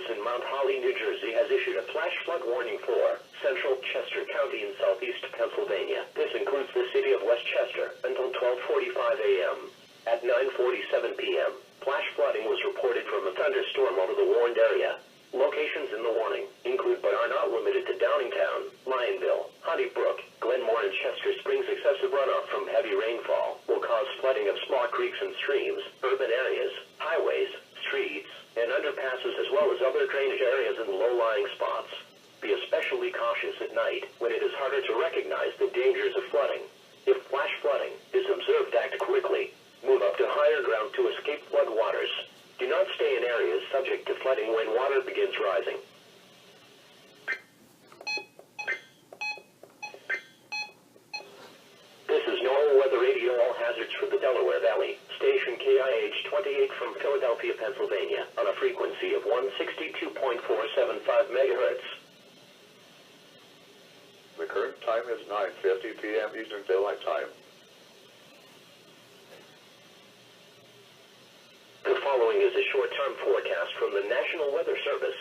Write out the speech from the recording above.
Service in Mount Holly, New Jersey has issued a flash flood warning for central Chester County in southeast Pennsylvania. This includes the city of Westchester until 12:45 a.m. At 9:47 p.m., flash flooding was reported from a thunderstorm over the warned area. Locations in the warning include but are not limited to Downingtown, Lionville, Honeybrook, Glenmore, and Chester Springs. Excessive runoff from heavy rainfall will cause flooding of small creeks and streams, urban areas, highways, streets, and underpasses, as well as other drainage areas and low-lying spots. Be especially cautious at night when it is harder to recognize the dangers of flooding. If flash flooding is observed, act quickly. Move up to higher ground to escape flood waters. Do not stay in areas subject to flooding when water begins rising. This is NOAA Weather Radio. All hazards for the Delaware Valley. Station KIH 28 from Philadelphia, Pennsylvania, on a frequency of 162.475 megahertz. The current time is 9:50 p.m. Eastern Daylight Time. The following is a short-term forecast from the National Weather Service.